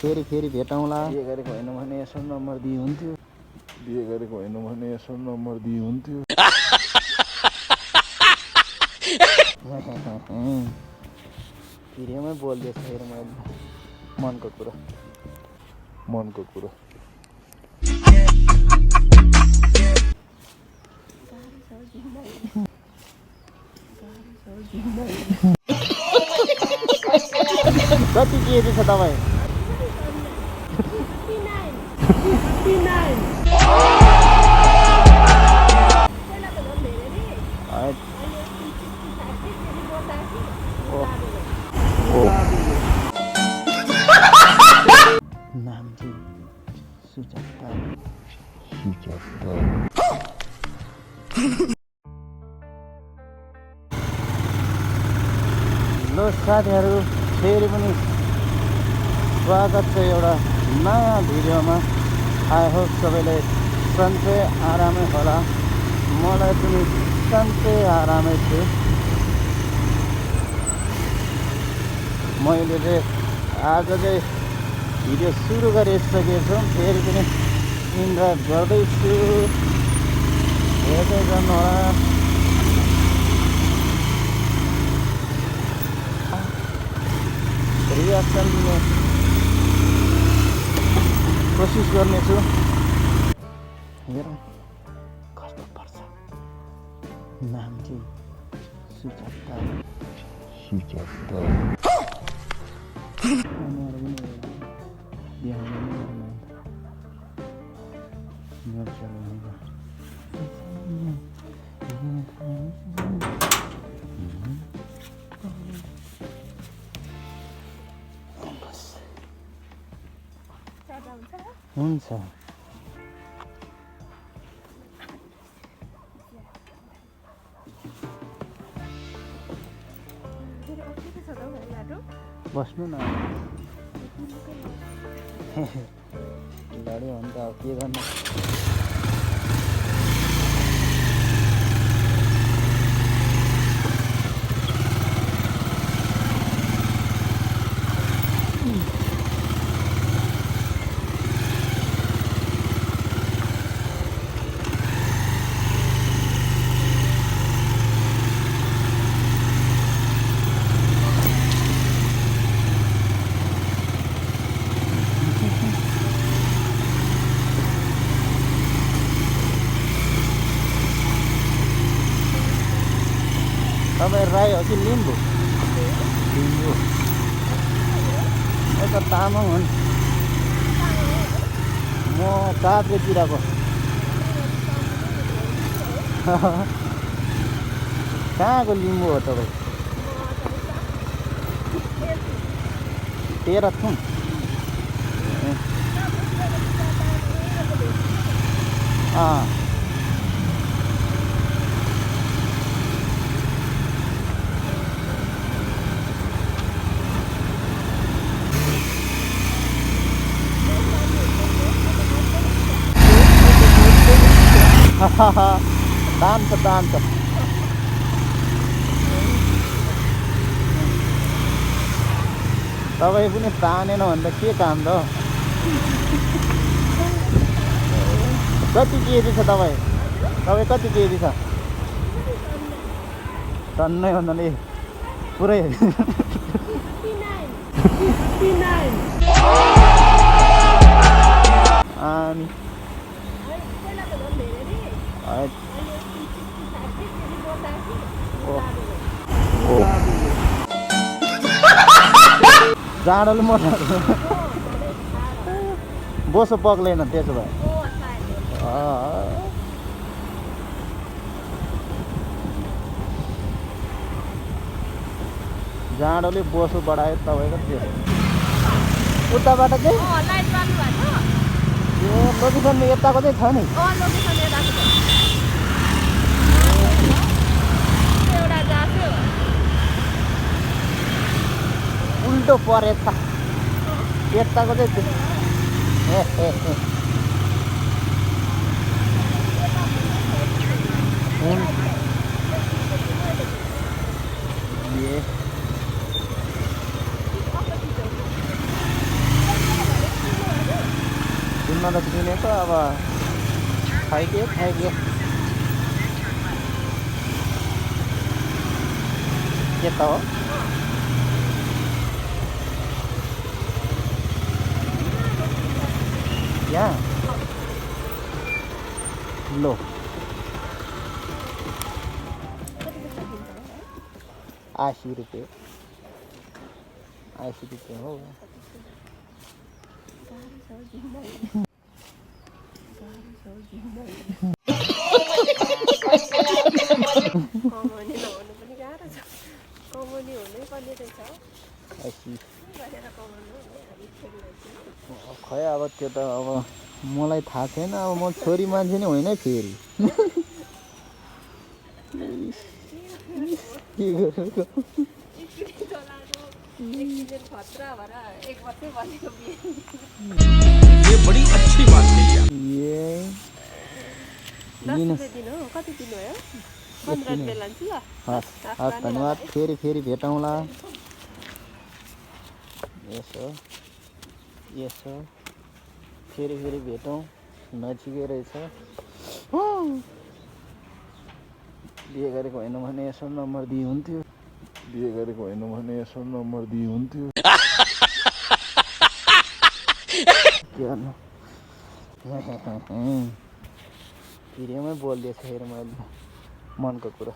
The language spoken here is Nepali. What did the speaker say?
फेरि भेटौँला। बिहे गरेको होइन भने यसो नम्बर दिए हुन्थ्यो। बिहे गरेको होइन भने यसो नम्बर दिए हुन्थ्यो। भिडियोमै बोल्दैछ हेर मैले मनको कुरा। कति केजी छ तपाईँ? 59। नाम चाहिँ सुजाता। ल साथीहरू, फेरि पनि स्वागत छ एउटा नयाँ भिडियोमा। आई होप सबैले सन्चै आरामै होला। मलाई पनि सन्चै आरामै छु। मैले चाहिँ आज चाहिँ भिडियो सुरु गरिसकेछु, फेरि पनि इन्ट्रोड गर्दैछु, हेर्दै गर्नुहोला। रिएक्सन दिने कोसिस गर्नेछु। हेरौँ कस्तो पर्छ। नाम चाहिँ सुजाता। हुन्छ। बस्नु न। लड्यो भने त अब के गर्नु। तपाईँ राई हो कि लिम्बू? लिम्बू। यता तामाङ हो नि। म काभ्रेतिरको। कहाँको लिम्बू हो तपाईँ? तेह्रथुम। तान्छ। तपाईँ पनि तानेन भने त के काम त? कति केजी छ तपाईँ? कति केजी छ? टन्नै भन्नाले पुरै। 59। अनि जाडोले मोटा बोसो पक्लेन त्यसो भए। जाडोले बोसो बढायो तपाईँको त्यसो। उताबाट चाहिँ लोकेसन यताको चाहिँ छ नि। उल्टो परेछ यताको चाहिँ। त किनेको अब खाइदियो के त हो यहाँ लो 80 रुपियाँ हो कमाउने नहुनु पनि गाह्रो छ कमाउने हुनै पर्ने रहेछ 80 गरेर कमाउनु हामी छोरी मान्छे खै अब त्यो त अब मलाई थाहा छैन अब म छोरी मान्छे नै होइन फेरि के गरेको खतरा भएर 1 वर्षै बसेको बिहे ये बड़ी अच्छी बात कही आप। ये 10 रुपियाँ दिनु हो कति दिनु भयो 15 रुपियाँ लान्छु ल हस् हस् धन्यवाद फेरि भेटौँला यसो फेरि भेटौँ नजिकै रहेछ बिहे गरेको होइन भने यसो नम्बर दिए हुन्थ्यो बिहे गरेको होइन भने यसो नम्बर दिए हुन्थ्यो के गर्नु भिडियोमै बोलिदिएछ फेरि मैले मनको कुरा